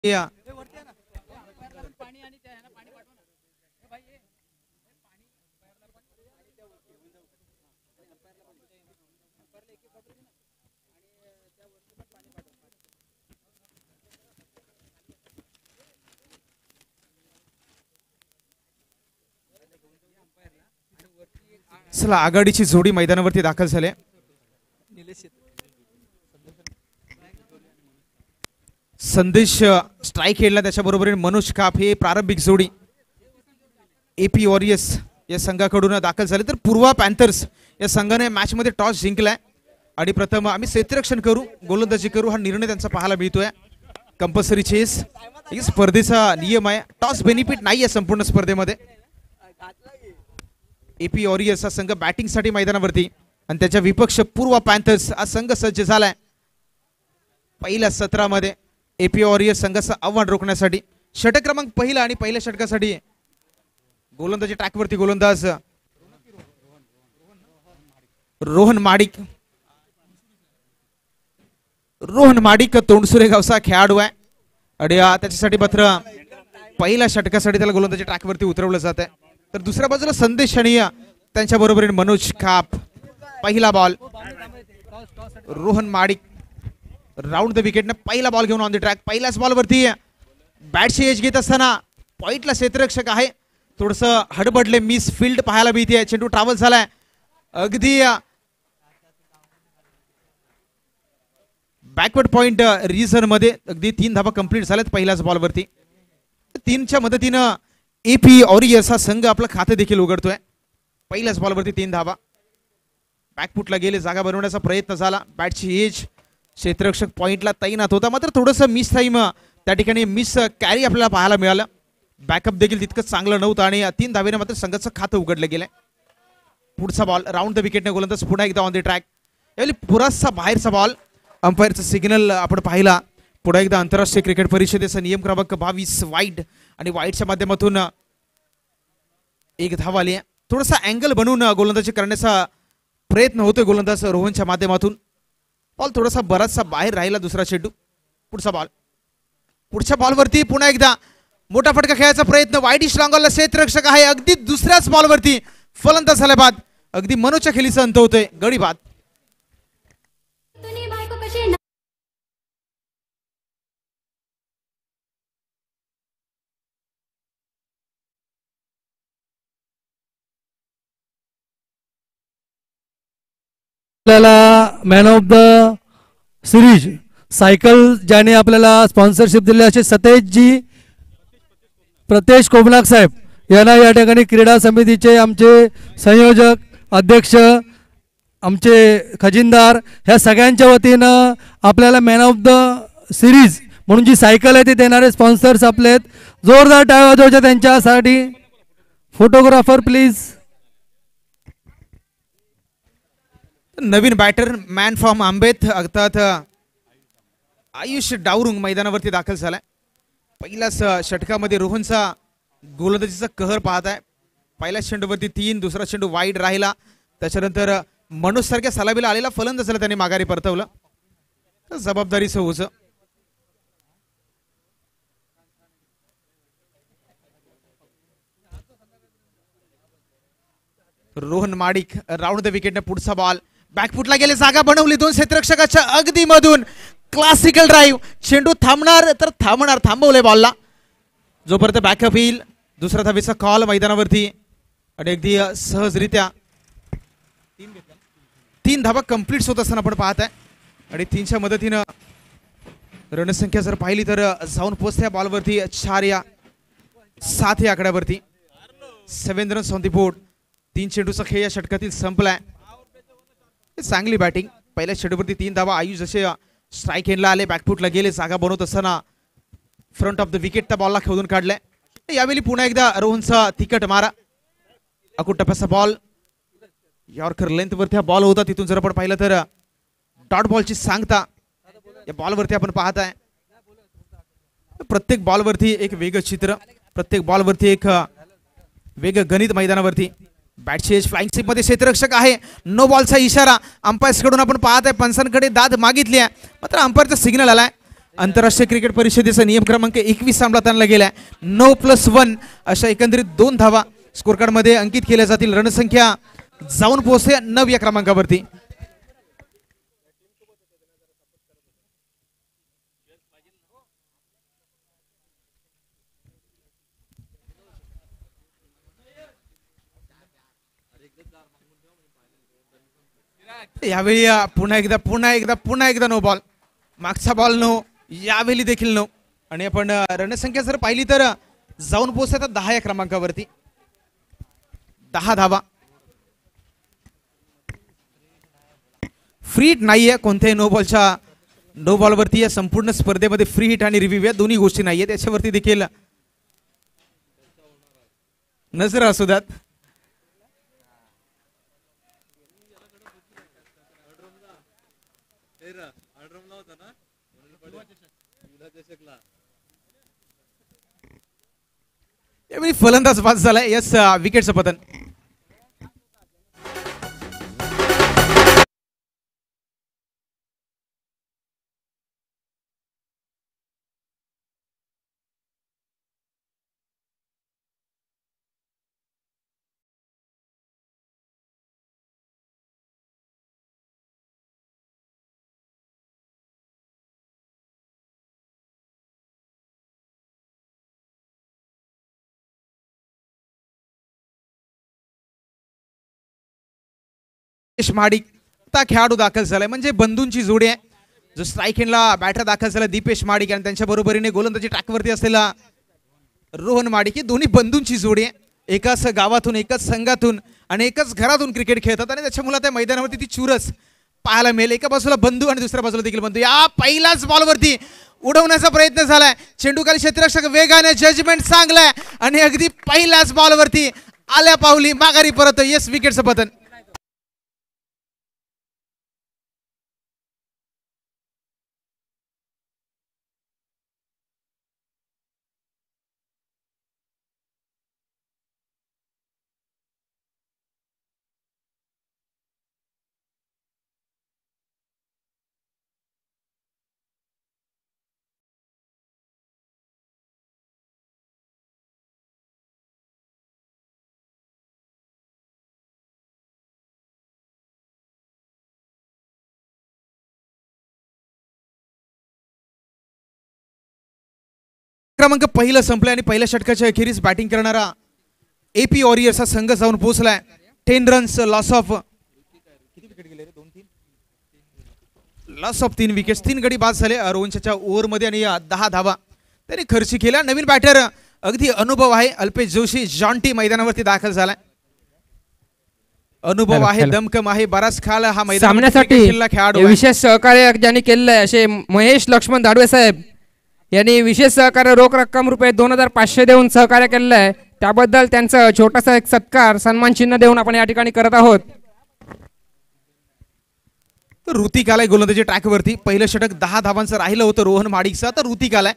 या चला आघाडीची जोडी मैदानावरती दाखल झाले। संदेश स्ट्राइक खेळला, त्याच्याबरोबर मनोज काप हे प्रारंभिक जोडी एपी वॉरियर्स या संघाकडून दाखल झाले। तर पूर्वा पॅन्थर्स या संघाने मॅच मध्ये टॉस जिंकलाय आणि प्रथम आम्ही क्षेत्ररक्षण करू गोलंदाजी करू हा निर्णय त्यांचा पाहायला मिळतोय। कंपल्सरी चेस ही स्पर्धेचा नियम आहे, टॉस बेनिफिट नाही आहे संपूर्ण स्पर्धेमध्ये। एपी वॉरियर्स हा संघ बॅटिंग साठी मैदानावरती आणि त्याच्या विपक्ष पूर्वा पॅन्थर्स हा संघ सज्ज झालाय पहिल्या सत्रामध्ये एपी वॉरियर्स संघाचं आव्हान रोखण्यासाठी। षटक क्रमांक पहिला आणि पहिल्या षटकासाठी गोलंदाजी ट्रॅकवरती गोलंदाज रोहन माडिक तोंडसुरे गावचा खेळाडू आहे आणि त्याच्यासाठी मात्र पहिल्या षटकासाठी त्याला गोलंदाजी ट्रॅकवरती उतरवलं जात आहे। तर दुसऱ्या बाजूला संदेश आणि त्यांच्या बरोबर मनोज काप। पहिला ball Rohan Madik round the विकेटने पहिला बॉल घेऊन ऑन द ट्रॅक। पहिल्याच बॉलवरती बॅटची एज घेत असताना पॉइंटला क्षेत्ररक्षक आहे, थोडस हडबडले मिस फील्ड पाहायला मिळते। चेंडू ट्रॅव्हल झालाय अगदी बॅकवर्ड पॉइंट रिजन मध्ये, अगदी 3 धावा कंप्लीट झाल्यात पहिल्याच बॉलवरती। 3च्या मदतीनं एपी वॉरियर्स हा संघ आपलं खातं देखील उघडतोय। पहिल्याच बॉलवरती 3 धावा, बॅकफुटला गेले, जागा बनवण्याचा प्रयत्न झाला, बॅटची एज क्षेत्ररक्षक पॉइंटला तैनात होता, मात्र थोडंसं मिस टाइम त्या ठिकाणी मिस कॅरी आपल्याला पाहायला मिळालं। बॅकअप देखील तितकं चांगलं नव्हतं आणि 3 धावेने मात्र संघाचं खातं उघडलं गेलंय। पुढचा बॉल राऊंड द विकेटने गोलंदाज पुन्हा एकदा ऑन द ट्रॅक। यावेळी पुरासा बाहेरचा बॉल, अंपायरचा सिग्नल आपण पाहिला। पुन्हा एकदा आंतरराष्ट्रीय क्रिकेट परिषदेचा नियम क्रमांक 22 वाईड आणि वाईडच्या माध्यमातून एक धाव आली। थोडासा अँगल बनवून गोलंदाजी करण्याचा प्रयत्न होतोय गोलंदाज रोहनच्या माध्यमातून। बॉल थोडासा बराचसा बाहेर राहिला दुसरा चेंडू। पुढचा बॉल, पुढच्या बॉलवरती पुन्हा एकदा मोठा फटका खेळायचा प्रयत्न, वाईडिश लॉंगॉलला क्षेत्ररक्षक आहे, अगदी दुसऱ्याच बॉलवरती फलंदाज झाला बाद, अगदी मनोजच्या खेळीचा अंत होतोय, गडी बाद। आपल्याला man of the series cycle ज्याने आपल्याला स्पॉन्सरशिप दिली असे सतेजजी प्रतेश कोमनाक साहेब यांना या ठिकाणी क्रीडा समितीचे आमचे संयोजक अध्यक्ष आमचे खजिनदार ह्या सगळ्यांच्या वतीनं आपल्याला मॅन ऑफ द सिरीज म्हणून जी सायकल आहे ती देणारे स्पॉन्सर्स आपले आहेत, जोरदार टाळ्या वाजवायच्या त्यांच्यासाठी। Photographer please. नवीन बॅटर मॅन फ्रॉम आंबेत अर्थात आयुष डावरुंग मैदानावरती दाखल झालाय। पहिल्याच षटकामध्ये रोहनचा गोलंदाजीचा कहर पाहत आहे। पहिल्या चेंडूवरती 3, दुसरा चेंडू वाईड राहिला, त्याच्यानंतर मनोज सारख्या सलामीला आलेला फलंदाजाला त्याने माघारी परतवलं, जबाबदारीचं होतं। रोहन माडिक राऊंड द विकेटने पुढचा बॉल, बॅकफुटला गेले, जागा बनवली, 2 क्षेत्ररक्षकाच्या अगदी मधून क्लासिकल ड्राईव्ह, चेंडू थांबणार तर थांबणार, थांबवले बॉलला, जोपर्यंत बॅकअप येईल। दुसरा धावेचा कॉल मैदानावरती आणि अगदी सहजरित्या 3 धावा कंप्लीट होत असताना आपण पाहत आहे आणि 3च्या मदतीनं रणसंख्या जर पाहिली तर जाऊन पोहोचत्या बॉलवरती 4 या 7 या आकड्यावरती। 7 रन्स ऑन द बोर्ड। 3 चेंडूचा खेळ या षटकातील संपलाय। चांगली बॅटिंग, पहिल्या चेंडूवरती 3 धावा, आयुष जसे स्ट्राइक एंडला आले, बॅकफुटला गेले, जागा बनवत असताना फ्रंट ऑफ द विकेट त्या बॉलला खेळून काढलाय। यावेळी पुन्हा एकदा रोहनचा तिकट मारा, अकुट टप्प्याचा बॉल, यॉर्कर लेंथ वरती हा बॉल होता, तिथून जर आपण पाहिलं तर डॉट बॉलची सांगता या बॉलवरती आपण पाहत आहे। प्रत्येक बॉलवरती एक वेगळं चित्र, प्रत्येक बॉलवरती एक वेगळं गणित मैदानावरती। बॅटची एज फ्लाइंग सिप मध्ये क्षेत्ररक्षक आहे, नो बॉलचा इशारा अंपायर्स कडून आपण पाहत आहे। पंचांकडे दाद मागितली आहे, मात्र अंपायरचा सिग्नल आलाय आंतरराष्ट्रीय क्रिकेट परिषदेचा नियम क्रमांक 21 अंमलात गेलाय. 9+1 अशा एकंदरीत 2 धावा स्कोर कार्ड मध्ये अंकित केल्या जातील. रणसंख्या जाऊन पोहोचते 9 या क्रमांकावरती. यावेळी पुन्हा एकदा नो बॉल. मागचा बॉल नो, यावेळी देखील नो. आणि आपण रणसंख्या जर पाहिली तर जाऊन पोहोचतात 10 या क्रमांकावरती. 10 धावा. फ्री हिट नाहीये कोणत्याही नो बॉलवरती. या संपूर्ण स्पर्धेमध्ये फ्री हिट आणि रिव्ह्यू या दोन्ही गोष्टी नाहीये. त्याच्यावरती देखील नजर असू द्यात. यावेळी फलंदाज बाद झालाय. यस, विकेटचं पतन. महाडिक आता खेळाडू दाखल झालाय. म्हणजे बंधूंची जोडी आहे. जो स्ट्राईक एंडला बॅटर दाखल झाला दीपेश महाडिक आणि त्यांच्या बरोबरीने गोलंदाजी ट्रॅकवरती असलेला रोहन महाडिक. ही दोन्ही बंधूंची जोडी आहे. एकाच गावातून, एकाच संघातून आणि एकाच घरातून क्रिकेट खेळतात आणि त्याच्यामुळे त्या मैदानावरती ती चुरस पाहायला मिळेल. एका बाजूला बंधू आणि दुसऱ्या बाजूला देखील बंधू. या पहिल्याच बॉलवरती उडवण्याचा प्रयत्न झालाय. चेंडूखाली क्षेत्ररक्षक वेगाने, जजमेंट चांगलाय आणि अगदी पहिल्याच बॉलवरती आल्या पावली माघारी परत. येस, विकेटचं पतन. क्रमांक पहिलं संपलंय आणि पहिल्या षटकाच्या अखेरीस बॅटिंग करणारा एपी वॉरियर्स हा संघ जाऊन पोहोचलाय. 10 रन्स, लॉस ऑफ 3 विकेट्स. 3 गडी बाद झाले रोहनच्या ओव्हरमध्ये आणि 10 धावा त्यांनी खर्च केल्या. नवीन बॅटर अगदी अनुभव आहे अल्पेश जोशी जॉन्टी मैदानावरती दाखल झालाय. अनुभव आहे, दमकम आहे. बराच काळ हा सामन्यासाठी खेळाडू विशेष सहकार्य ज्यांनी केलेलं आहे असे महेश लक्ष्मण दाडवे साहेब यांनी विशेष सहकार्य रोख रक्कम रुपये 2500 देऊन सहकार्य केलेलं आहे. त्याबद्दल त्यांचं छोटासा एक सत्कार सन्मान चिन्ह देऊन आपण या ठिकाणी करत आहोत. ऋतिक आलाय गोलंदाजी ट्रॅकवरती. पहिलं षटक 10 धावांचं राहिलं होतं रोहन महाडिकचं. तर ऋतिक आलाय.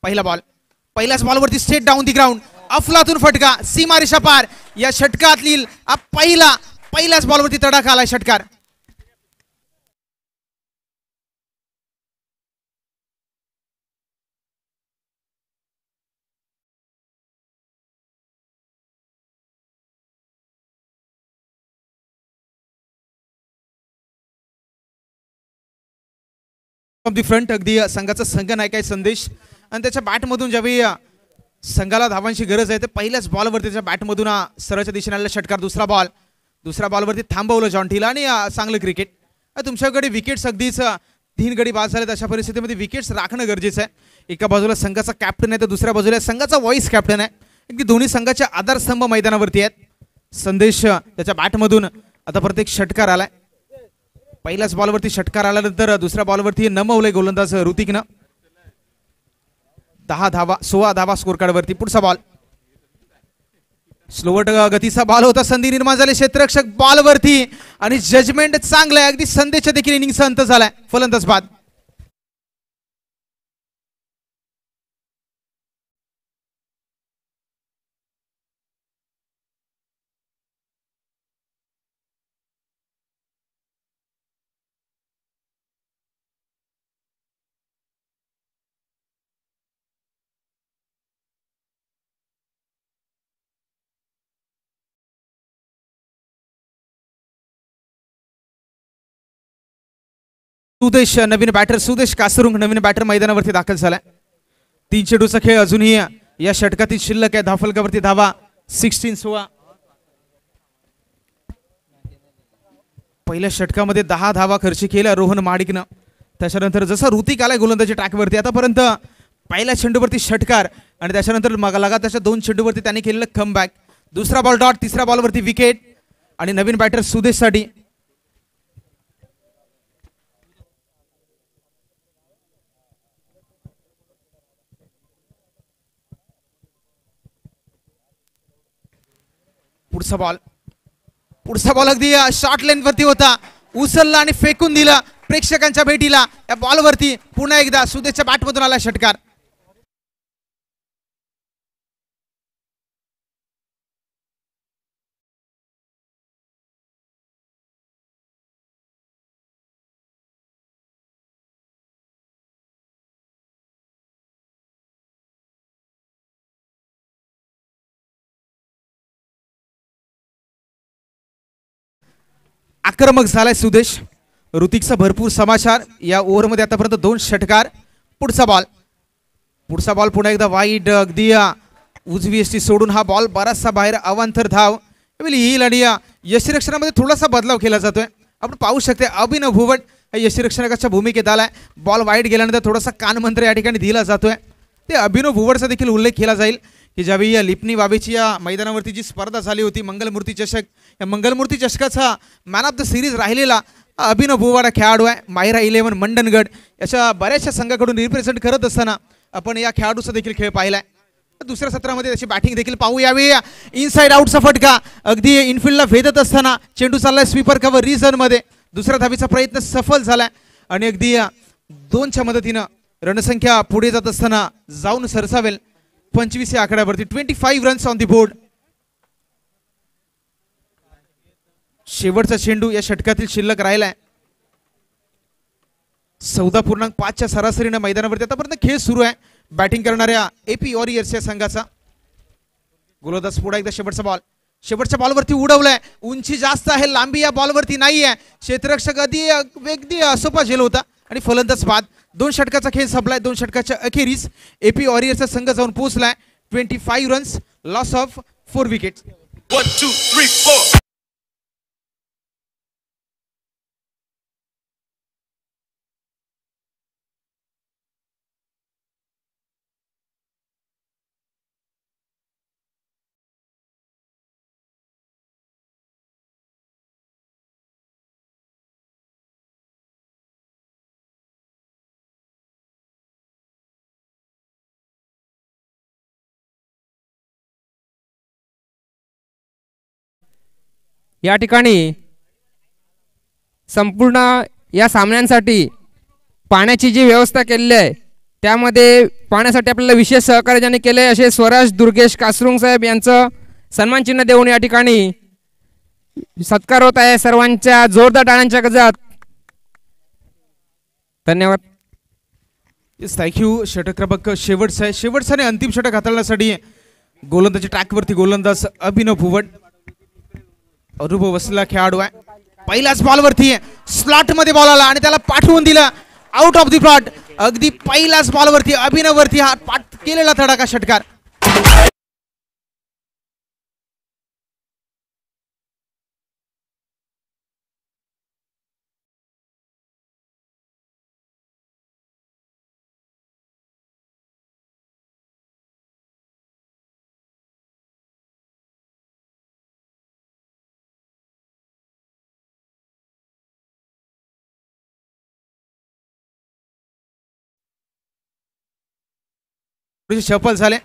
पहिला बॉल, पहिल्याच बॉलवरती स्ट्रेट डाऊन दी ग्राउंड. अफलातून फटका, सीमा रेषा पार. या षटकातील पहिल्याच बॉलवरती तडाखा आलाय. षटकार. ऑफ दी फ्रंट अगदी संघाचा संघ नायक आहे संदेश आणि त्याच्या बॅटमधून ज्यावेळी संघाला धावांची गरज आहे ते पहिल्याच बॉलवरती त्याच्या बॅटमधून सरळच्या दिशेने आलेला षटकार. दुसरा बॉलवरती थांबवलं जॉन्टीला आणि चांगलं क्रिकेट. तुमच्याकडे विकेट्स अगदीच 3 गडी बाद झालेत. अशा परिस्थितीमध्ये विकेट्स राखणं गरजेचं आहे. एका बाजूला संघाचा कॅप्टन आहे तर दुसऱ्या बाजूला संघाचा व्हाईस कॅप्टन आहे. अगदी दोन्ही संघाचे आधारस्तंभ मैदानावरती आहेत. संदेश त्याच्या बॅटमधून आता प्रत्येक षटकार आलाय. पहिल्याच बॉलवरती षटकार आल्यानंतर दुसऱ्या बॉलवरती नमवलंय गोलंदाज ऋतिकनं. 16 धावा स्कोर कार्डवरती. पुढचा बॉल स्लोवर गतीचा बॉल होता. संधी निर्माण झाली क्षेत्ररक्षक बॉलवरती आणि जजमेंट चांगलं आहे. अगदी संदेशच्या देखील इनिंगचा अंत झालाय. फलंदाज बाद. सुदेश नवीन बॅटर सुदेश कासरुंग नवीन बॅटर मैदानावरती दाखल झालाय. 3 चेंडूचा खेळ अजूनही या षटकातील शिल्लक आहे. धावफलकावरती धावा 16 पहिल्या षटकामध्ये 10 धावा खर्च केल्या रोहन माडिकनं. त्याच्यानंतर जसं ऋतिक आलाय गोलंदाजी ट्रॅकवरती आतापर्यंत पहिल्या चेंडूवरती षटकार आणि त्याच्यानंतर लगातारच्या 2 चेंडूवरती त्यांनी केलेलं कमबॅक. दुसरा बॉल डॉट, तिसऱ्या बॉलवरती विकेट आणि नवीन बॅटर सुदेशसाठी पुढचा बॉल अगदी शॉर्ट लेंथ वरती होता, उचलला आणि फेकून दिला प्रेक्षकांच्या भेटीला. या बॉलवरती पुन्हा एकदा सुदेशच्या बॅटमधून आला षटकार. आक्रमक झालाय सुदेश. ऋतिकचा भरपूर समाचार या ओव्हरमध्ये आतापर्यंत 2 षटकार. पुढचा बॉल पुन्हा एकदा वाईड अगदी उजवी एसटी सोडून हा बॉल बराचसा बाहेर अवांतर धाव येईल आणि यष्टिरक्षणामध्ये थोडासा बदलाव केला जातोय. आपण पाहू शकते अभिनव भुवट यष्टिरक्षकाच्या भूमिकेत आलाय. बॉल वाईड गेल्यानंतर थोडासा कानमंत्र या ठिकाणी दिला जातोय. ते अभिनव भुवटचा देखील उल्लेख केला जाईल की ज्यावेळी या लिपणी वावेची या मैदानावरती जी स्पर्धा झाली होती मंगलमूर्ती चषक, या मंगलमूर्ती चषकाचा मॅन ऑफ द सिरीज राहिलेला अभिनव भुवट खेळाडू आहे. माहिरा 11 मंडनगड याच्या बऱ्याचशा संघाकडून रिप्रेझेंट करत असताना आपण या खेळाडूचा देखील खेळ पाहिलाय. दुसऱ्या सत्रामध्ये त्याची बॅटिंग देखील पाहू. यावेळी इनसाइड आउटचा फटका अगदी इनफिल्डला भेदत असताना चेंडू चाललाय स्वीपर कव्हर रिझन मध्ये. दुसऱ्या धावीचा प्रयत्न सफल झालाय आणि अगदी 2च्या मदतीनं रणसंख्या पुढे जात असताना जाऊन सरसावेल 25 या आकड्यावरती. 25 रन्स ऑन दी बोर्ड. शेवटचा चेंडू या षटकातील शिल्लक राहिलाय. 14.5च्या सरासरीने मैदानावरती आतापर्यंत खेळ सुरू आहे. बॅटिंग करणाऱ्या एपी वॉरियर्स या संघाचा गोलंदाज पुढे एकदा शेवटच्या बॉलवरती उडवलाय. उंची जास्त आहे, लांबी या बॉलवरती नाहीये. क्षेत्ररक्षक अगदी सोपा झेल होता आणि फलंदाज बाद. 2 षटकाचा खेळ संपलाय. 2 षटकाच्या अखेरीस एपी वॉरियर्सचा संघ जाऊन पोहोचलाय. 25 रन्स, लॉस ऑफ 4 विकेट्स. 1 2 3 4. या ठिकाणी संपूर्ण या सामन्यांसाठी पाण्याची जी व्यवस्था केलेली आहे त्यामध्ये पाण्यासाठी आपल्याला विशेष सहकार्य ज्यांनी केले असे स्वराज दुर्गेश कासरुंग साहेब यांचं सन्मान चिन्ह देऊन या ठिकाणी सत्कार होत आहे. सर्वांच्या जोरदार टाळ्यांच्या गजरात धन्यवाद. थँक्यू. षटक क्रमांक शेवटचा आहे. शेवटचा आणि अंतिम षटक हाताळण्यासाठी गोलंदाजी ट्रॅकवरती गोलंदाज अभिनव भुवट अनुभव असलेला खेळाडू आहे. पहिल्याच बॉलवरती स्लॉट मध्ये बॉल आला आणि त्याला पाठवून दिला आउट ऑफ द प्लॉट. अगदी पहिल्याच बॉलवरती अभिनव वरती हा पाठ केलेला तडाखा षटकार. सफल झाले.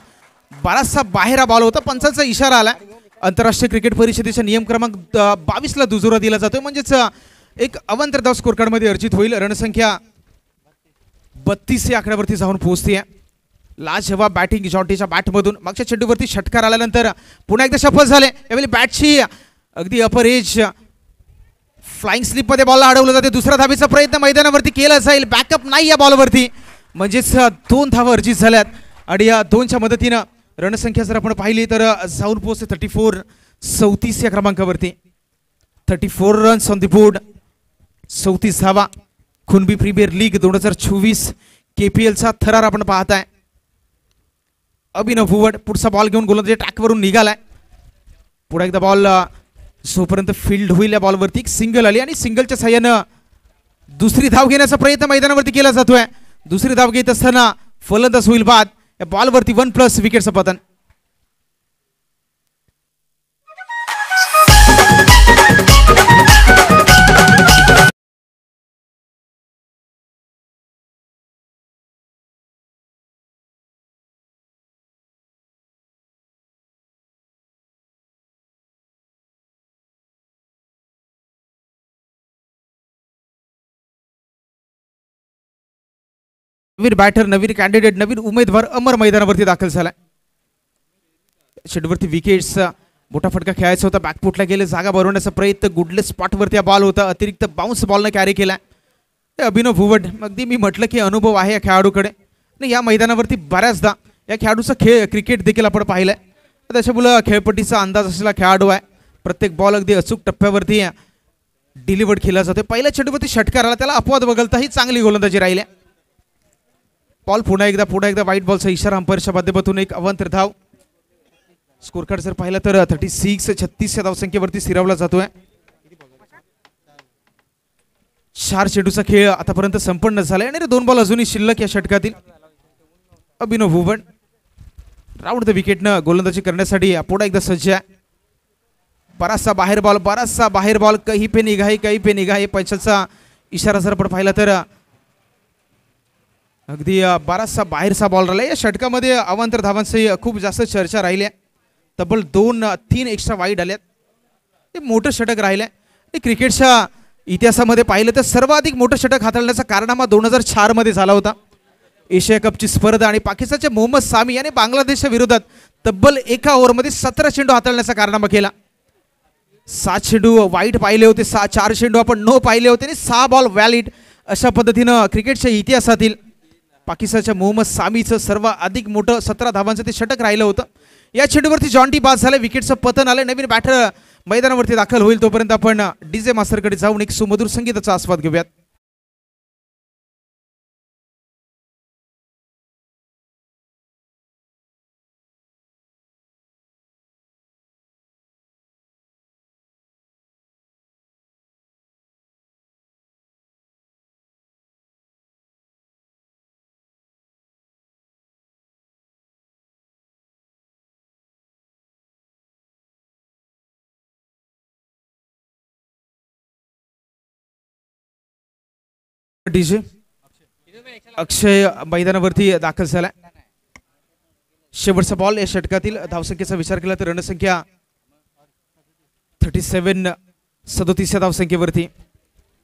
बराचसा बाहेर बॉल होता. पंचांचा इशारा आला. आंतरराष्ट्रीय क्रिकेट परिषदेच्या नियम क्रमांक 22 ला दुजोरा दिला जातोय. म्हणजेच एक अवांतर धाव स्कोर कार्ड मध्ये अर्जित होईल. रणसंख्या 32 या आकड्यावरती जाऊन पोहोचते. लाजवाब बॅटिंग जॉन्टीच्या बॅटमधून मागच्या चेंडूवरती षटकार आल्यानंतर पुन्हा एकदा सफल झाले. यावेळी बॅटची अगदी अपर एज फ्लाइंग स्लिप मध्ये बॉलला अडवलं जाते. दुसरा धाबीचा प्रयत्न मैदानावरती केला जाईल. बॅकअप नाही या बॉलवरती. म्हणजेच 2 धावा अर्जित झाल्यात आणि या 2च्या मदतीनं रणसंख्या जर आपण पाहिली तर जाऊन पोहोचते 34 या क्रमांकावरती. 34 रन्स ऑन द बोर्ड. 34 धावा. खुनबी प्रीमियर लीग 2024 KPL चा थरार आपण पाहताय. अभिनव भुवड पुढचा बॉल घेऊन गोलंदाजी ट्रॅकवरून निघालाय. पुढे एकदा बॉल जोपर्यंत फील्ड होईल या बॉलवरती एक सिंगल आली आणि सिंगलच्या साह्यानं दुसरी धाव घेण्याचा प्रयत्न मैदानावरती केला जातोय. दुसरी धाव घेत असताना फलंदाज होईल बाद. या बॉलवरती 1+ विकेटचं पतन. नवीन बॅटर, नवीन कॅन्डिडेट, नवीन उमेदवार अमर मैदानावरती दाखल झालाय. शेडवरती विकेट्स, मोठा फटका खेळायचा होता, बॅकफुटला गेले, जागा बनवण्याचा प्रयत्न, गुडले स्पॉटवरती बॉल होता, अतिरिक्त बाउन्स बॉलनं कॅरी केलाय. अभिनव भुवड, अगदी मी म्हटलं की अनुभव आहे या खेळाडूकडे. आणि या मैदानावरती बऱ्याचदा या खेळाडूचा क्रिकेट देखील आपण पाहिलंय. त्याच्यामुळं खेळपट्टीचा अंदाज असलेला खेळाडू आहे. प्रत्येक बॉल अगदी अचूक टप्प्यावरती डिलिव्हर्ड केला जातो. पहिल्या चेंडूवरती षटकार आला, त्याला अपवाद वगळता ही चांगली गोलंदाजी राहिली. बॉल पुन्हा एकदा व्हाईट बॉलचा इशारा अंपायरच्या माध्यमातून एक अवांतर धाव. स्कोर कार्ड जर पाहिलं तर 36 या धावसंख्येवरती स्थिरावला जातोय. 4 चेंडूचा खेळ आतापर्यंत संपन्न झालाय आणि 2 बॉल अजूनही शिल्लक या षटकातील. अभिनव भुवड राऊंड द विकेटनं गोलंदाजी करण्यासाठी पुन्हा एकदा सज्ज आहे. बराचसा बाहेर बॉल कहीं पे निगाह है पंचाचा इशारा जर आपण पाहिला तर अगदी बराचसा बाहेरचा बॉल राहिला. या षटकामध्ये अवांतर धावांची खूप जास्त चर्चा राहिली आहे. तब्बल 2-3 एक्स्ट्रा वाईड आल्यात. हे मोठं षटक राहिलंय. क्रिकेटच्या इतिहासामध्ये पाहिलं तर सर्वाधिक मोठं षटक हाताळण्याचा कारनामा 2004 मध्ये झाला होता. एशिया कपची स्पर्धा आणि पाकिस्तानचे मोहम्मद सामी याने बांगलादेशच्या विरोधात तब्बल 1 ओव्हरमध्ये 17 चेंडू हाताळण्याचा कारनामा केला. 7 चेंडू वाईट पाहिले होते, 4 चेंडू आपण नो पाहिले होते आणि 6 बॉल व्हॅलिड. अशा पद्धतीनं क्रिकेटच्या इतिहासातील पाकिस्तानच्या मोहम्मद सामीचं सर्वाधिक मोठं 17 धावांचं ते षटक राहिलं होतं. या चेंडूवरती जॉन्टी बाद झाले, विकेटचं पतन आलं. नवीन बॅटर मैदानावरती दाखल होईल. तोपर्यंत आपण डीजे मास्टरकडे जाऊन एक सुमधुर संगीताचा आस्वाद घेऊयात. डीजे अक्षय मैदानावरती दाखल झाला. शेवटचा बॉल या षटकातील. धावसंख्येचा विचार केला तर रणसंख्या 37 या धावसंख्येवरती.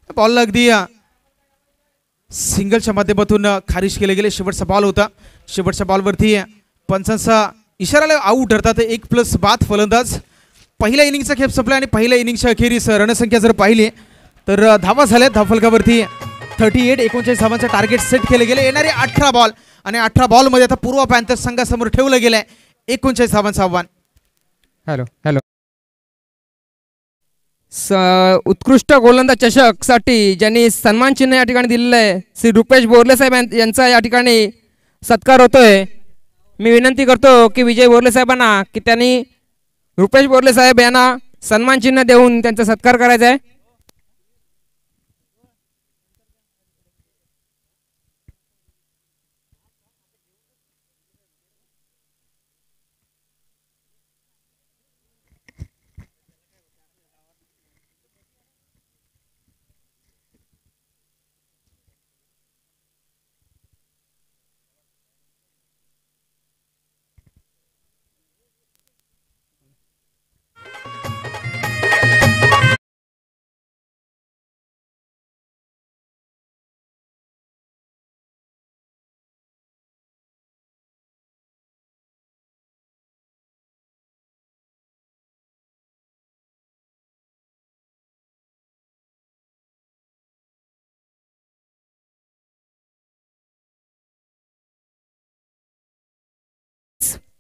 बॉलला अगदी सिंगलच्या माध्यमातून खारिज केले गेले. शेवटचा बॉल होता. शेवटच्या बॉलवरती पंचांचा इशाराला आऊट ठरतात. 1+ बाद फलंदाज. पहिल्या इनिंगचा खेप संपला आणि पहिल्या इनिंगच्या अखेरीस रणसंख्या जर पाहिली तर धावा झाल्या. धावफलकावरती 39 धावांचं टार्गेट सेट केले गेले. येणारे 18 बॉल आणि 18 बॉलमध्ये आता पूर्व पॅन्थर्स संघासमोर ठेवलं गेलंय 39 धावांचं आव्हान. हॅलो उत्कृष्ट गोलंदाज चषक साठी ज्यांनी सन्मान चिन्ह या ठिकाणी दिलेलं आहे श्री रुपेश बोरले साहेब यांचा या ठिकाणी सत्कार होतोय. मी विनंती करतो की विजय बोरले साहेबांना की त्यांनी रुपेश बोरले साहेब यांना सन्मान चिन्ह देऊन त्यांचा सत्कार करायचा आहे.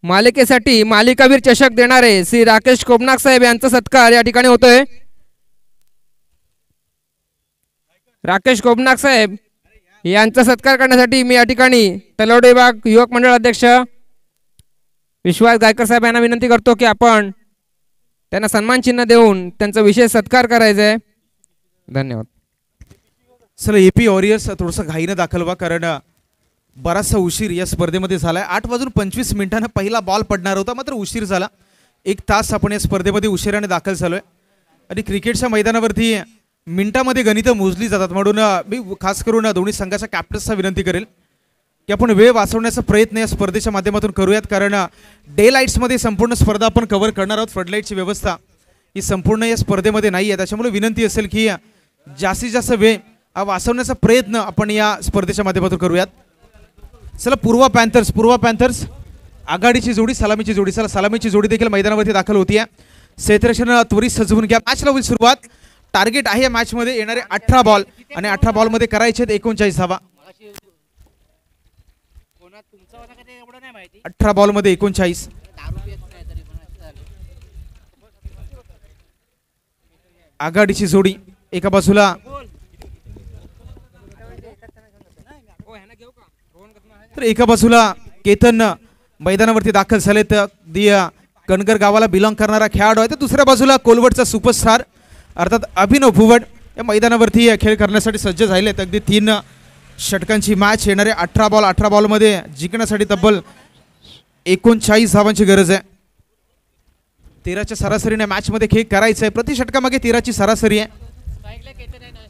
मालिकेसाठी मालिकावीर चषक देणारे श्री राकेश कोपनाक साहेब यांचा सत्कार या ठिकाणी होतोय. राकेश कोबनाक साहेब यांचा सत्कार करण्यासाठी मी या ठिकाणी तलवडे विभाग युवक मंडळ अध्यक्ष विश्वास गायकर साहेब यांना विनंती करतो की आपण त्यांना सन्मान चिन्ह देऊन त्यांचा विशेष सत्कार करायचा आहे. धन्यवाद. चला एपी वॉरियर्स थोडंसं घाईनं दाखल व्हा, कारण बराचसा उशीर या स्पर्धेमध्ये झालाय. 8:25 पहिला बॉल पडणार होता, मात्र उशीर झाला. 1 तास आपण या स्पर्धेमध्ये उशिराने दाखल झालोय आणि क्रिकेटच्या मैदानावरती मिनिटामध्ये गणितं मोजली जातात. म्हणून मी खास करून दोन्ही संघाच्या कॅप्टन्सना विनंती करेल की आपण वेळ वाचवण्याचा प्रयत्न या स्पर्धेच्या माध्यमातून करूयात, कारण डे लाईट्समध्ये संपूर्ण स्पर्धा आपण कव्हर करणार आहोत. फ्लडलाईटची व्यवस्था ही संपूर्ण या स्पर्धेमध्ये नाही आहे, त्याच्यामुळे विनंती असेल की जास्तीत जास्त वेळ वाचवण्याचा प्रयत्न आपण या स्पर्धेच्या माध्यमातून करूयात. चला पूर्वा पॅन्थर्स आघाडीची जोडी, सलामीची जोडी. चला सलामीची जोडी देखील मैदानावरती दाखल होतीये. क्षेत्ररक्षण त्वरित सजवून घ्या. मॅचला होईल सुरुवात. टार्गेट आहे या मॅचमध्ये येणारे 18 बॉल आणि 18 बॉलमध्ये करायचे 39 धावा. 18 बॉलमध्ये 39. आघाडीची जोडी एका बाजूला, तर एका बाजूला केतन मैदानावरती दाखल झालेत. अगदी कणगर गावाला बिलॉंग करणारा खेळाडू आहे. तर दुसऱ्या बाजूला कोलवडचा सुपरस्टार अर्थात अभिनव भुवड या मैदानावरती खेळ करण्यासाठी सज्ज झालेत. अगदी 3 षटकांची मॅच. येणारे 18 बॉलमध्ये जिंकण्यासाठी तब्बल 39 धावांची गरज आहे. 13च्या सरासरीने मॅचमध्ये खेळ करायचा आहे. प्रति षटकामागे 13ची सरासरी आहे.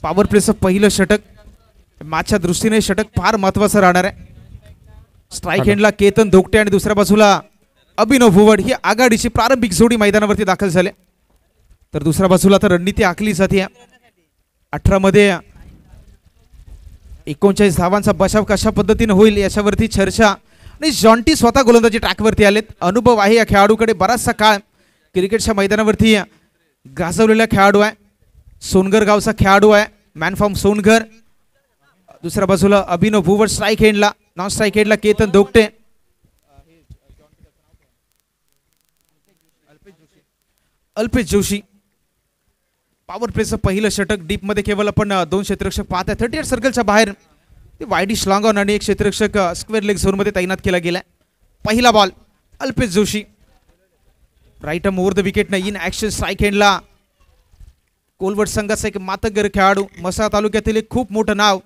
पॉवर प्लेचं पहिलं षटक मॅचच्या दृष्टीने षटक फार महत्त्वाचं राहणार आहे. स्ट्राईक एंडला केतन धोकटे आणि दुसऱ्या बाजूला अभिनव भुवड ही आघाडीची प्रारंभिक जोडी मैदानावरती दाखल झाले. तर दुसऱ्या बाजूला तर रणनीती आखली जाते. 18 मध्ये 39 धावांचा बचाव कशा पद्धतीने होईल याच्यावरती चर्चा. आणि जॉन्टी स्वतः गोलंदाजी ट्रॅकवरती आलेत. अनुभव आहे या खेळाडूकडे. बराचसा काळ क्रिकेटच्या मैदानावरती गाजवलेला खेळाडू आहे. सोनगर गावचा खेळाडू आहे. मॅन फ्रॉम सोनगर. दुसऱ्या बाजूला अभिनव भुवड स्ट्राईक एंडला. नॉन स्ट्राईक एंडला केतन धोकटे. अल्पेश जोशी. पॉवर प्लेचं पहिलं षटक. डीपमध्ये केवळ आपण 2 क्षेत्ररक्षक पाहत आहे. 38 सर्कलच्या बाहेर ते वायडिश लॉंग ऑन आणि 1 क्षेत्ररक्षक स्क्वेअर लेग झोनमध्ये तैनात केला गेलाय. पहिला ball Alpesh Joshi. Right arm over the wicket in action. Strike एंडला कोलवड संघाचा एक मातब्बर खेळाडू. म्हसळा तालुक्यातील एक खूप मोठं नाव.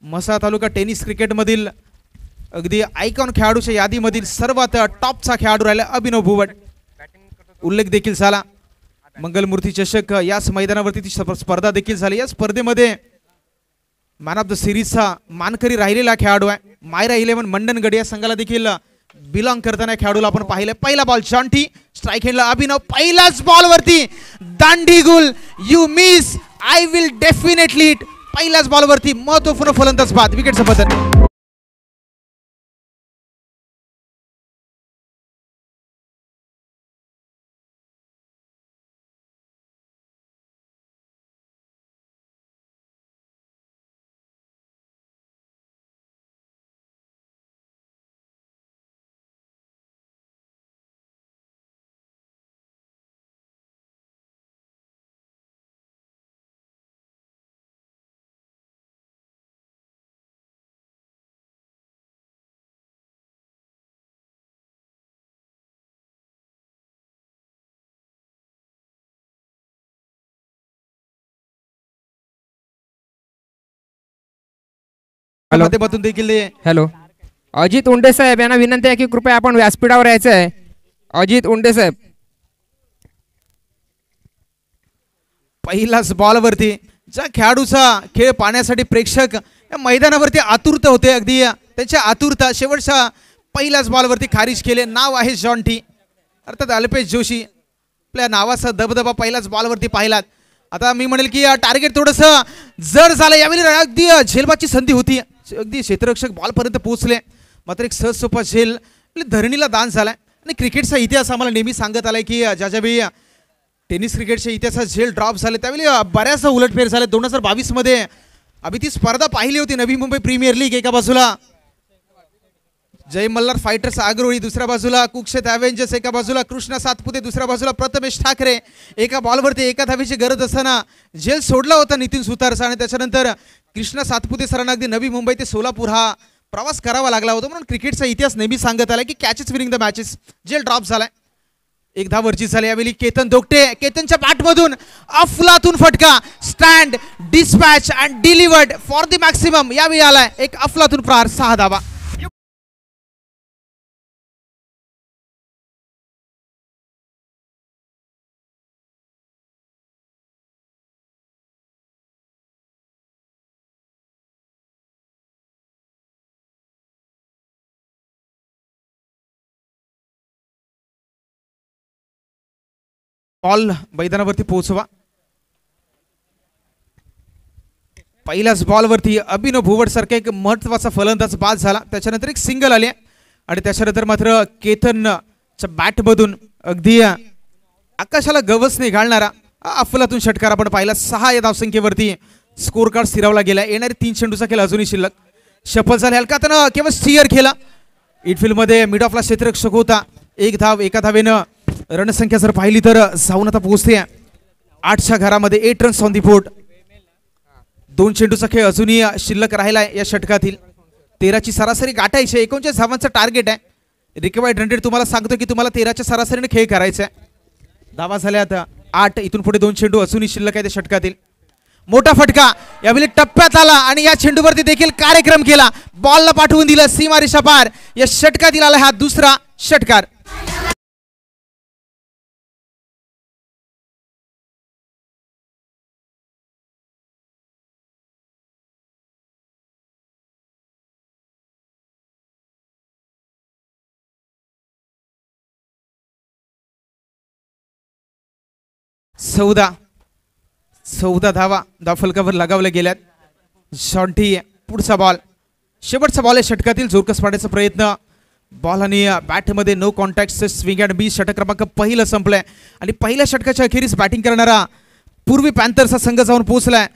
म्हसळा तालुका टेनिस क्रिकेटमधील अगदी आयकॉन खेळाडूच्या यादीमधील सर्वात टॉपचा खेळाडू राहिला अभिनव भुवड. उल्लेख देखील झाला. मंगलमूर्ती चषक याच मैदानावरती ती स्पर्धा देखील झाली. या स्पर्धेमध्ये मॅन ऑफ द सिरीजचा मानकरी राहिलेला खेळाडू आहे. मायरा 11 मंडणगड या संघाला देखील बिलॉंग करताना खेळाडूला आपण पाहिले. पहिला बॉल जॉन्टी. स्ट्राईक हेडला अभिनव. पहिलाच बॉलवरती दांडी गुल. You miss, I will definitely hit. पहिल्याच बॉलवरती महत्वपूर्ण फलंदाज बाद. विकेटचं पतन. माध्यमातून देखील हॅलो. अजित उंडे साहेब यांना विनंती आहे की कृपया आपण व्यासपीठावर यायचं आहे. अजित उंडे साहेब. पहिलाच बॉलवरती ज्या खेळाडूचा खेळ पाहण्यासाठी प्रेक्षक या मैदानावरती आतुरता होते. अगदी त्याच्या आतुरता शेवटच्या पहिल्याच बॉलवरती खारिज केले. नाव आहे जॉन्टी अर्थात अल्पेश जोशी. आपल्या नावाचा दबदबा पहिल्याच बॉलवरती पाहिलात. आता मी म्हणेल की टार्गेट थोडंसं जड झालं. यावेळी अगदी झेलबाची संधी होती. अगदी क्षेत्ररक्षक बॉलपर्यंत पोहोचले, मात्र एक सहज सोपा झेल धरणीला दान झालाय. आणि क्रिकेटचा इतिहास आम्हाला नेहमी सांगत आलाय की ज्यावेळी टेनिस क्रिकेटच्या इतिहासात झेल ड्रॉप झाले त्यावेळी बऱ्याचसा उलटफेर झाले. 2022 मध्ये आम्ही ती स्पर्धा पाहिली होती. Navi Mumbai premier league. एका बाजूला जय मल्हार फायटर्स आग्रोळी दुसऱ्या बाजूला कुक्षेत ॲव्हेंजर्स, एका बाजूला कृष्णा सातपुते, दुसऱ्या बाजूला प्रथमेश ठाकरे. एका बॉलवरती एका धावेची गरज असताना जेल सोडला होता नितीन सुतारचा आणि त्याच्यानंतर कृष्णा सातपुते सरांना अगदी नवी मुंबई ते सोलापूर हा प्रवास करावा लागला होता. म्हणून क्रिकेटचा इतिहास नेहमी सांगत आलाय की कॅचेस विनिंग द मॅचेस. जेल ड्रॉप झालाय, एक धाव वरची झाली. यावेळी केतन दोगटे, केतनच्या बॅटमधून अफलातून फटका, stand dispatch and delivered for the maximum. यावेळी आलाय एक अफलातून प्रहार, 6 धावा. बॉल मैदानावरती पोहोचवा. पहिल्याच बॉलवरती अभिनव भुवड सारखा एक महत्वाचा फलंदाज बाद झाला. त्याच्यानंतर एक सिंगल आले आणि त्याच्यानंतर मात्र केतनच्या बॅटमधून अगदी आकाशाला गवसने घालणारा अफलातून षटकार आपण पाहिला. 6 या धावसंख्येवरती स्कोर कार्ड स्थिरावला गेला. येणारे 3 चेंडूचा खेळ अजूनही शिल्लक. शफल झाले हलका, त्यानं केवळ स्टिअर केला. इटफिल्डमध्ये मिड ऑफला क्षेत्ररक्षक होता. एक धाव, एका धावेनं रणसंख्या जर पाहिली तर जाऊन आता पोहोचते 8च्या घरामध्ये. 8 रन्स ऑन दी बोर्ड. 2 चेंडूचा खेळ अजूनही शिल्लक राहिलाय या षटकातील. 13ची सरासरी गाठायची, 39 धावांचं टार्गेट आहे. रिक्वायर्ड 100 तुम्हाला सांगतो की तुम्हाला 13च्या सरासरीने खेळ करायचा आहे. धावा झाल्या आता 8. इथून पुढे 2 चेंडू अजूनही शिल्लक आहे त्या षटकातील. मोठा फटका यावेळी टप्प्यात आला आणि या चेंडूवरती देखील कार्यक्रम केला. बॉलला पाठवून दिलं सीमारेषा पार. या षटकातील आला हा दुसरा षटकार. चौदा धावा धावफलकावर लगावल्या गेल्यात. शॉन्टी पुढचा बॉल, शेवटचा बॉल आहे षटकातील. जोरकस पाडण्याचा प्रयत्न. बॉल आणि बॅटमध्ये no contact swing and miss. षटक क्रमांक पहिलं संपलंय आणि पहिल्या षटकाच्या अखेरीस बॅटिंग करणारा पूर्वी पॅन्थर्सचा संघ जाऊन पोहोचलाय.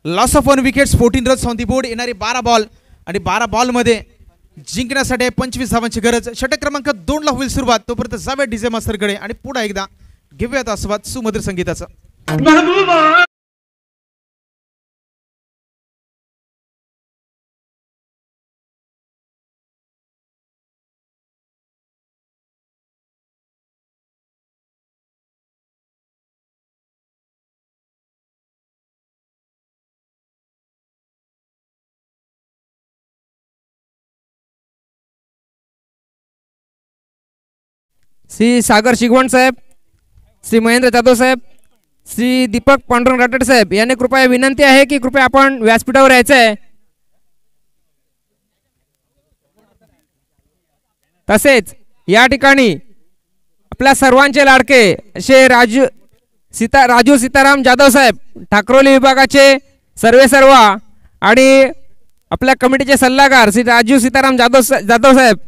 Loss of 1 wickets, 14 runs on the board. येणारे 12 बॉल आणि 12 बॉलमध्ये जिंकण्यासाठी 25 धावांची गरज. षटक क्रमांक 2 ला होईल सुरुवात. तोपर्यंत जाऊया डीजे मास्तरकडे आणि पुन्हा एकदा घेऊयात आस्वाद सुमधुर संगीताचा. श्री सागर शिगवण साहेब, श्री महेंद्र जाधव साहेब, श्री दीपक पांडुरंग राठोड साहेब यांनी कृपया विनंती आहे की कृपया आपण व्यासपीठावर यायचं आहे. तसेच या ठिकाणी आपल्या सर्वांचे लाडके असे राजू सीताराम जाधव साहेब, ठाकरोली विभागाचे सर्व आणि आपल्या कमिटीचे सल्लागार श्री राजू सीताराम जाधव साहेब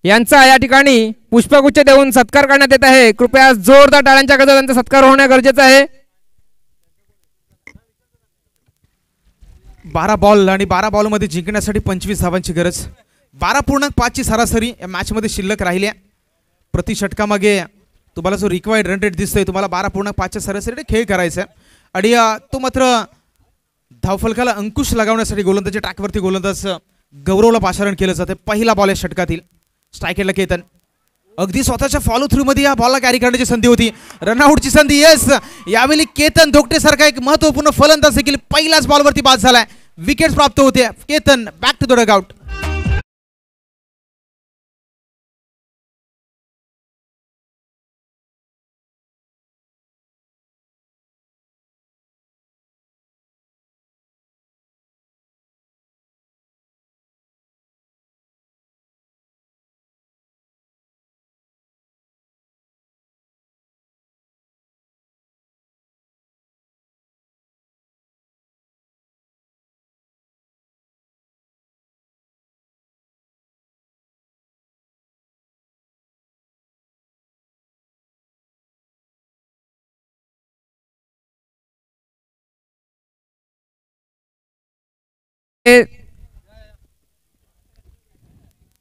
यांचा या ठिकाणी पुष्पगुच्छ देऊन सत्कार करण्यात येत आहे. कृपया जोरदार टाळ्यांच्या गजरात त्यांचा सत्कार होणे गरजेचं आहे. 12 बॉल आणि 12 बॉलमध्ये जिंकण्यासाठी 25 धावांची गरज. 12.5 ची सरासरी या मॅचमध्ये शिल्लक राहिली आहे. प्रति षटकामागे तुम्हाला जो रिक्वायर्ड रन रेट दिसतोय तुम्हाला 12.5 च्या सरासरीने खेळ करायचा आहे. आणि तो मात्र धावफलकाला अंकुश लगावण्यासाठी गोलंदाजी ट्रॅकवरती गोलंदाज गौरवला पाचारण केलं जाते. पहिला बॉल आहे षटकातील. स्ट्रायकेटला केतन अगदी स्वतःच्या फॉलो थ्रू मध्ये या बॉलला कॅरी करण्याची संधी होती. रनआउटची संधी. येस, यावेळी केतन धोकटे सारखा एक महत्वपूर्ण फलंदाज देखील पहिल्याच बॉलवरती बाद झालाय. विकेट प्राप्त होते. Ketan back to the dugout.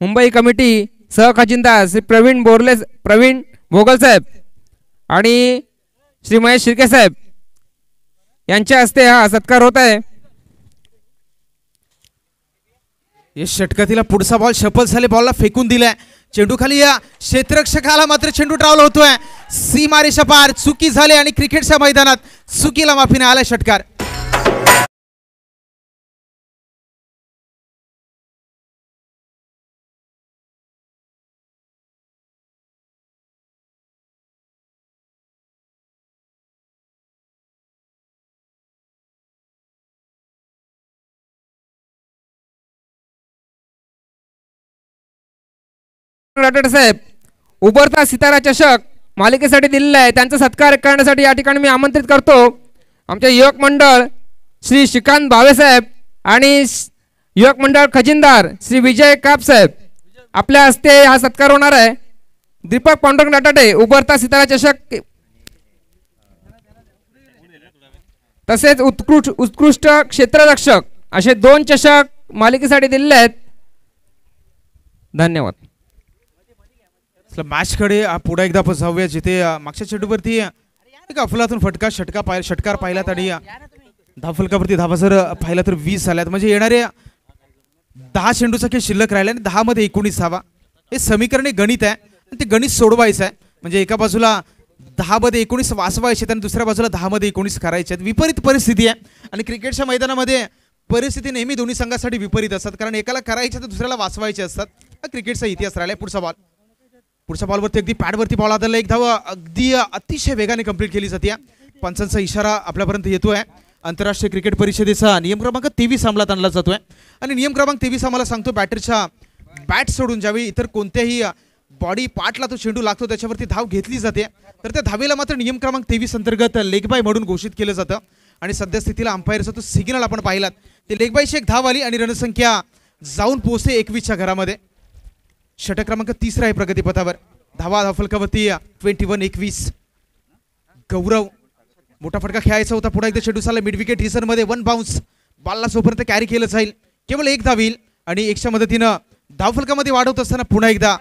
Mumbai committee सहखजिनदार श्री प्रवीण भोगल साहेब आणि श्री महेश शिर्के साहेब यांच्या हस्ते हा सत्कार होत आहे. या षटकातील पुढचा बॉल शफल झाले, बॉलला फेकून दिलाय, चेंडू खाली या क्षेत्ररक्षकाला मात्र चेंडू ट्रॅव्हल होतोय, सीमारेषा पार, चुकी झाली आणि क्रिकेटच्या मैदानात चुकीला माफीने आलाय षटकार. साहेब उभरता सितारा चषक मालिकेसाठी दिलेला आहे, त्यांचा सत्कार करण्यासाठी या ठिकाणी मी आमंत्रित करतो आमचे युवक मंडळ श्री श्रीकांत भावे साहेब आणि युवक मंडळ खजिनदार श्री विजय काप साहेब. आपल्या हस्ते हा सत्कार होणार आहे. दीपक पांडुरंग नटाटे उभरता सितारा चषक तसेच उत्कृष्ट क्षेत्ररक्षक असे 2 चषक मालिकेसाठी दिलेले आहेत. धन्यवाद. मॅचकडे पुढे एकदा आपण जाऊया, जिथे मागच्या चेंडूवरती एक अफलातून षटकार पाहिलात आणि धावफलकावरती धावा जर पाहिला तर 20 झाल्यात. म्हणजे येणारे 10 चेंडूचा खेळ शिल्लक राहिला आणि 10 मध्ये 19 धावा. हे समीकरण गणित आहे आणि ते गणित सोडवायचं आहे. म्हणजे एका बाजूला 10 मध्ये 19 वाचवायचे आणि दुसऱ्या बाजूला 10 मध्ये 19 करायचे. विपरीत परिस्थिती आहे आणि क्रिकेटच्या मैदानामध्ये परिस्थिती नेहमी दोन्ही संघासाठी विपरीत असतात, कारण एकाला करायचे तर दुसऱ्याला वाचवायचे असतात. हा क्रिकेटचा इतिहास राहिला. पुढच्या बॉलवरती अगदी पॅडवरती बॉल आदळला, एक धाव अगदी अतिशय वेगाने कंप्लीट केली जाते. पंचांचा इशारा आपल्यापर्यंत येतोय. आंतरराष्ट्रीय क्रिकेट परिषदेचा नियम क्रमांक 23 अंमलात आणला जातोय आणि नियम क्रमांक 23 आम्हाला सांगतो बॅटरच्या बॅट सोडून ज्यावेळी इतर कोणत्याही बॉडी पार्टला तो चेंडू लागतो त्याच्यावरती धाव घेतली जाते, तर त्या धावेला मात्र नियम क्रमांक 23 अंतर्गत लेग बाय म्हणून घोषित केलं जातं. आणि सद्यस्थितीला अंपायरचा तो सिग्नल आपण पाहिलात, ते लेग बायची एक धाव आली आणि रणसंख्या जाऊन पोहोचते 21च्या घरामध्ये. षटक क्रमांक 3 आहे प्रगतीपथावर. धावफलकावरती 21-21. गौरव मोठा फटका खेळायचा होता, पुढे एकदा चेंडू चालला मिड विकेट रिझन मध्ये, 1 बाउन्स. बॉलला जोपर्यंत कॅरी केलं जाईल केवळ 1 धाव येईल आणि 1च्या मदतीनं धावफलकामध्ये वाढवत असताना पुन्हा एकदा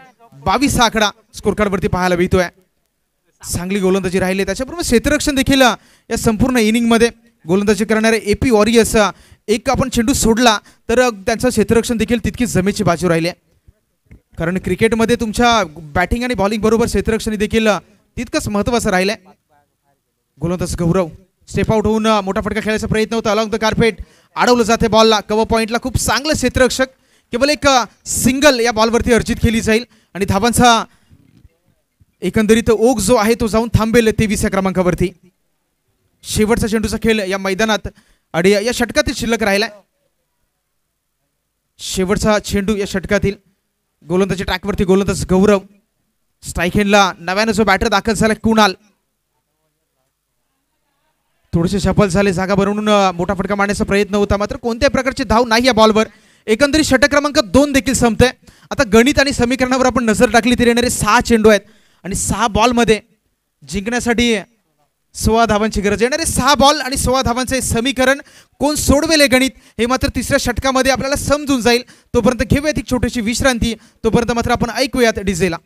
22 हा आकडा स्कोर कार्ड वरती पाहायला मिळतोय. चांगली गोलंदाजी राहिली, त्याच्याबरोबर क्षेत्ररक्षण देखील या संपूर्ण इनिंग मध्ये गोलंदाजी करणारे एपी वॉरियर्स एक आपण चेंडू सोडला तर त्यांचं क्षेत्ररक्षण देखील तितकीच जमेची बाजू राहिली. कारण क्रिकेटमध्ये तुमच्या बॅटिंग आणि बॉलिंग बरोबर क्षेत्ररक्षण देखील तितकंच महत्त्वाचं राहिलंय. गोलंदाज गौरव स्टेप आउट होऊन मोठा फटका खेळायचा प्रयत्न होता, अलॉंग द कार्पेट अडवलं जाते बॉलला. कव्हर पॉइंटला खूप चांगलं क्षेत्ररक्षक, केवळ एक सिंगल या बॉलवरती अर्जित केली जाईल आणि धावांचा एकंदरीत ओघ जो आहे तो जाऊन थांबेल 23 क्रमांकावरती. शेवटचा चेंडूचा खेळ या मैदानात आणि या षटकातील शिल्लक राहिलाय. शेवटचा चेंडू या षटकातील. गोलंदाजी ट्रॅकवरती गोलंदाज गौरव. स्ट्राईक हँडला नव्यानं जो बॅटर दाखल झाला कुणाल, थोडेसे सफल झाले, जागा बनवून मोठा फटका मारण्याचा प्रयत्न होता, मात्र कोणत्याही प्रकारची धाव नाही या बॉलवर. एकंदरीत षटक क्रमांक 2 देखील संपतंय. आता गणित आणि समीकरणावर आपण नजर टाकली तर येणारे 6 चेंडू आहेत आणि 6 बॉलमध्ये जिंकण्यासाठी 16 धावांची गरज. येणारे 6 बॉल आणि 16 धावांचे समीकरण कोण सोडवेल गणित हे मात्र तिसऱ्या षटकामध्ये आपल्याला समजून जाईल. तोपर्यंत घेऊयात एक छोटीशी विश्रांती, तोपर्यंत मात्र आपण ऐकूयात डीजेला.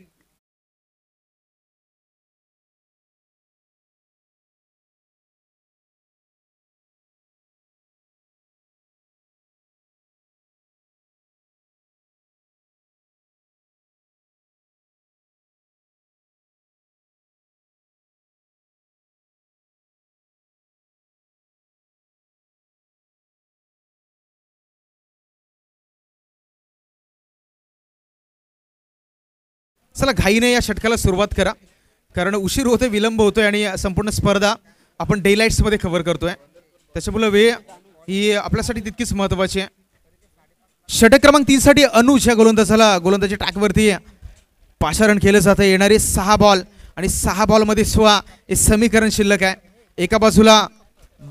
चला घाईने या षटकाला सुरुवात करा, कारण उशीर होतोय, विलंब होतोय आणि संपूर्ण स्पर्धा आपण डे लाईट्स मध्ये कव्हर करतोय, त्याच्यामुळे वेळ ही आपल्यासाठी तितकीच महत्त्वाची आहे. षटक क्रमांक 3 साठी अनुज या गोलंदाजाला गोलंदाजी ट्रॅकवरती पाचारण केलं जातं. येणारे 6 बॉल आणि 6 बॉलमध्ये 16 हे समीकरण शिल्लक आहे. एका बाजूला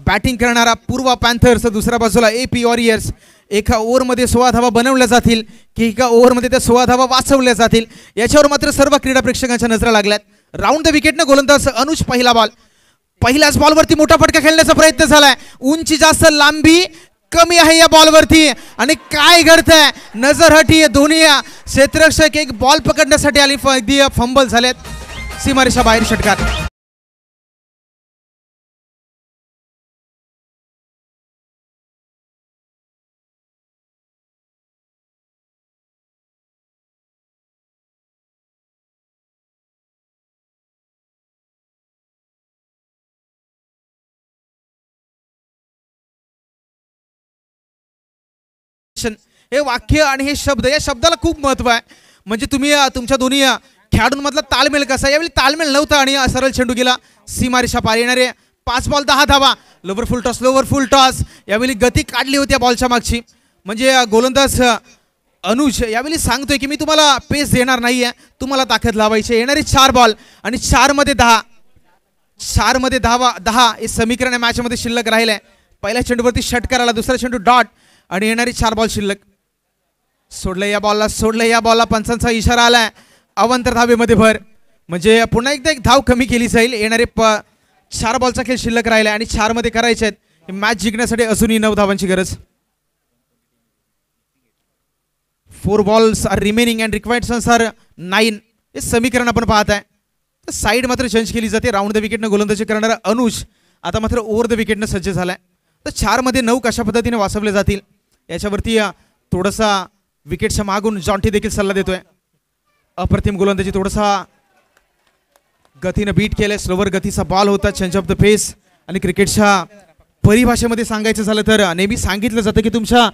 बॅटिंग करणारा पूर्व पॅन्थर्स, दुसऱ्या बाजूला एपी वॉरियर्स. एका ओव्हरमध्ये 16 धावा बनवल्या जातील की एका ओव्हरमध्ये त्या 16 धावा वाचवल्या जातील याच्यावर मात्र सर्व क्रीडा प्रेक्षकांच्या नजरा लागल्यात. राऊंड द विकेटनं गोलंदाज अनुज पहिला बॉल. पहिल्याच बॉलवरती मोठा फटका खेळण्याचा प्रयत्न झालाय. उंची जास्त, लांबी कमी आहे या बॉलवरती आणि काय घडतंय नजर हटी दोन्ही क्षेत्ररक्षक एक बॉल पकडण्यासाठी आली अगदी फंबल झालेत सीमारेषा बाहेर षटकार हे वाक्य आणि हे शब्द या शब्दाला खूप महत्व आहे म्हणजे तुम्ही तुमच्या दोन्ही खेळाडूंमधला ताळमेळ कसा यावेळी ताळमेळ नव्हता आणि सरळ चेंडू गेला सीमारेषा पार येणारे 5 बॉल 10 धावा लोवर फुल टॉस यावेळी गती काढली होती या बॉलच्या मागची म्हणजे गोलंदाज अनुज यावेळी सांगतोय की मी तुम्हाला पेस देणार नाहीये तुम्हाला ताकद लावायची येणारे 4 बॉल आणि 4 मध्ये 10 हे समीकरण या मॅच मध्ये शिल्लक राहिलंय पहिल्या चेंडूवरती षटकार आला दुसरा चेंडू डॉट आणि येणारी 4 बॉल शिल्लक सोडलं या बॉलला पंचांचा इशारा आलाय अवंतर धावेमध्ये भर म्हणजे पुन्हा एकदा एक धाव कमी केली जाईल येणारे 4 बॉलचा खेळ शिल्लक राहिला आणि 4 मध्ये करायचे आहेत मॅच जिंकण्यासाठी अजूनही 9 धावांची गरज 4 balls are remaining and required runs are 9 हे समीकरण आपण पाहत आहे तर साईड मात्र चेंज केली जाते राऊंड द विकेटनं गोलंदाजी करणारा अनुज आता मात्र ओव्हर द विकेटनं सज्ज झालाय तर 4 मध्ये 9 कशा पद्धतीने वाचवले जातील याच्यावरती थोडासा विकेटच्या मागून जॉन्टी देखील सल्ला देतोय अप्रतिम गोलंदाजी थोडासा गतीनं बीट केलंय स्लोवर गतीचा बॉल होता चेंज ऑफ द पेस आणि क्रिकेटच्या परिभाषेमध्ये सांगायचं झालं तर नेहमी सांगितलं जातं की तुमच्या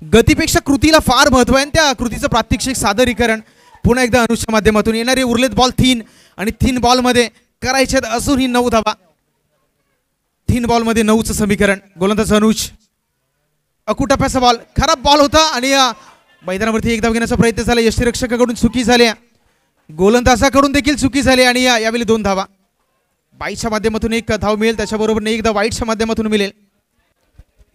गतीपेक्षा कृतीला फार महत्व आहे आणि त्या कृतीचं प्रात्यक्षिक सादरीकरण पुन्हा एकदा अनुजच्या माध्यमातून येणारे उरलेत बॉल 3 आणि 3 बॉलमध्ये करायचे अजूनही 9 धावा 3 बॉलमध्ये 9चं समीकरण गोलंदाज अनुज अकुटप्प्याचा बॉल खराब बॉल होता आणि मैदानावरती एक धाव घेण्याचा प्रयत्न झाला यष्टीरक्षकाकडून चुकी झाली गोलंदाजाकडून देखील चुकी झाली आणि यावेळी 2 धावा बाईच्या माध्यमातून 1 धाव मिळेल त्याच्याबरोबर एकदा वाईटच्या माध्यमातून मिळेल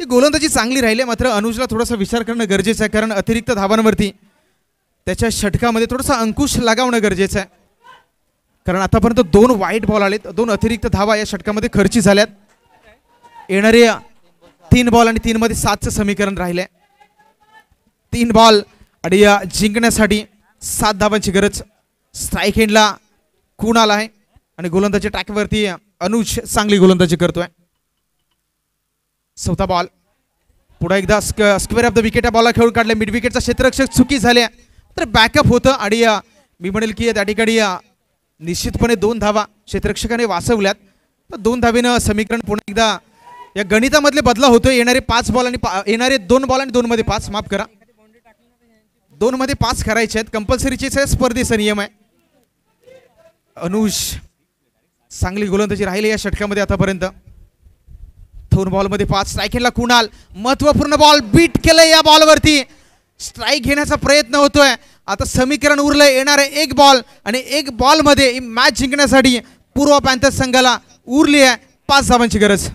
ही गोलंदाजी चांगली राहिली मात्र अनुजला थोडासा विचार करणं गरजेचं आहे कारण अतिरिक्त धावांवरती त्याच्या षटकामध्ये थोडासा अंकुश लागावणं गरजेचं आहे कारण आतापर्यंत 2 वाईट बॉल आलेत 2 अतिरिक्त धावा या षटकामध्ये खर्ची झाल्यात येणारे 3 बॉल आणि 3 मध्ये 7चं समीकरण राहिले 3 बॉल आणि जिंकण्यासाठी 7 धावांची गरज स्ट्राईक एंडला खूण आला आहे आणि गोलंदाजी ट्रॅकवरती अनुज चांगली गोलंदाजी करतोय 4था बॉल पुढे एकदा स्क्वेअर ऑफ द विकेट या बॉलला खेळून काढले मिड विकेटचा क्षेत्ररक्षक चुकी झाल्या तर बॅकअप होतं आणि मी म्हणेल की त्या ठिकाणी निश्चितपणे 2 धावा क्षेत्ररक्षकाने वाचवल्यात तर 2 धावेनं समीकरण पुन्हा एकदा या गणितामधले बदला होतोय येणारे 5 बॉल आणि येणारे 2 बॉल आणि 2 मध्ये 5 माफ करा 2 मध्ये 5 करायचे आहेत कंपल्सरीचे स्पर्धेचा नियम आहे अनुज चांगली गोलंदाजी राहिली या षटकामध्ये आतापर्यंत 2 बॉलमध्ये 5 स्ट्राईक घेतला कुणाल महत्वपूर्ण बॉल बीट केलंय या बॉलवरती स्ट्राईक घेण्याचा प्रयत्न होतोय आता समीकरण उरलंय येणारे 1 बॉल आणि 1 बॉलमध्ये मॅच जिंकण्यासाठी पूर्व पॅन्थर्स संघाला उरली आहे 5 धावांची गरज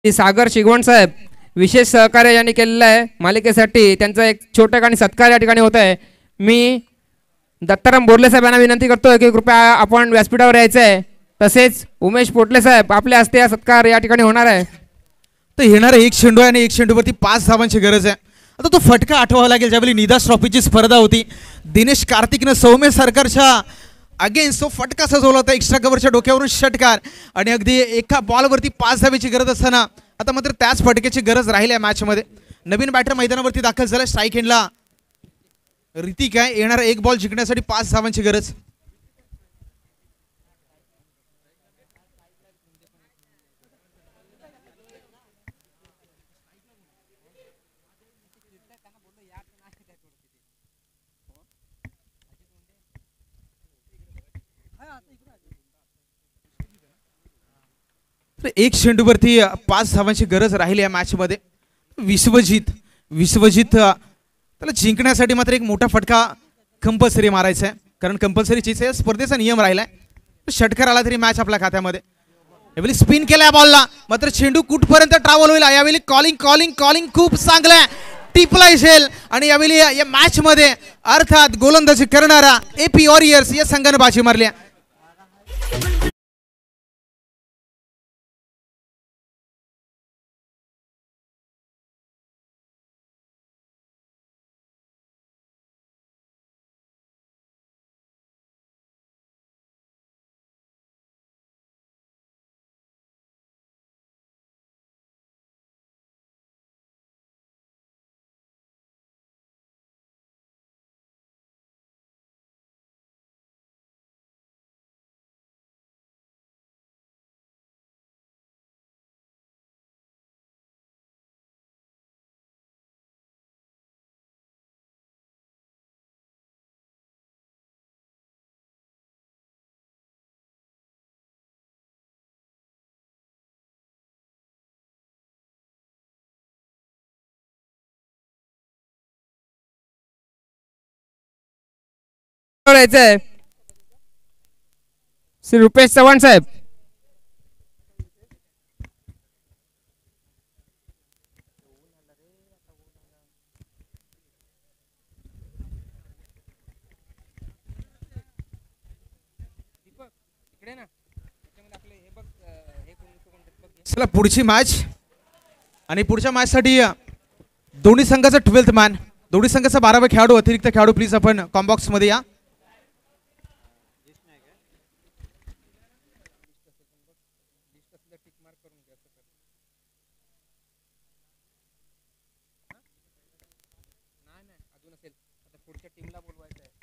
सागर शिगवण साहेब विशेष सहकार्य यांनी केलेलं आहे मालिकेसाठी त्यांचा एक छोटा आणि सत्कार या ठिकाणी होत आहे मी दत्ताराम बोर्ले साहेब यांना विनंती करतोय की कृपया आपण व्यासपीठावर यायचं आहे तसेच उमेश पोटले साहेब आपल्या हस्ते हा सत्कार या ठिकाणी होणार आहे तर येणारा 1 चेंडू आहे आणि 1 चेंडूवरती 5 धावांची गरज आहे आता तो फटका आठवावा लागेल ज्यावेळी निदास ट्रॉफीची स्पर्धा होती दिनेश कार्तिकनं सौम्य सरकारच्या अगेन्स्ट तो फटका सजवला होता एक्स्ट्रा कव्हरच्या डोक्यावरून षटकार आणि अगदी एका बॉलवरती 5 धावेची गरज असताना आता मात्र त्याच फटक्याची गरज राहिली आहे मॅचमध्ये नवीन बॅटर मैदानावरती दाखल झाला स्ट्राईक एंडला ऋतिक आहे येणारा 1 बॉल जिंकण्यासाठी 5 धावांची गरज तर 1 चेंडूवरती 5 धावांची गरज राहिली या मॅचमध्ये विश्वजित त्याला जिंकण्यासाठी मात्र एक मोठा फटका कंपल्सरी मारायचा आहे कारण कंपल्सरी चीज आहे स्पर्धेचा नियम राहिलाय षटकार आला तरी मॅच आपल्या खात्यामध्ये यावेळी स्पिन केलाय बॉलला, मात्र चेंडू कुठपर्यंत ट्रॅव्हल होईल यावेळी कॉलिंग कॉलिंग कॉलिंग खूप चांगलं आहे. टिपला येईल आणि यावेळी या मॅच मध्ये अर्थात गोलंदाजी करणारा एपी वॉरियर्स या संघाने बाजी मारली. श्री रुपेश चव्हाण साहेब. चला पुढची मॅच आणि पुढच्या मॅच साठी दोन्ही संघाचा 12th मॅन, दोन्ही संघाचा 12वा खेळाडू, अतिरिक्त खेळाडू प्लीज आपण कॉम्बॉक्स मध्ये या. पुढच्या टीमला बोलवायचं आहे.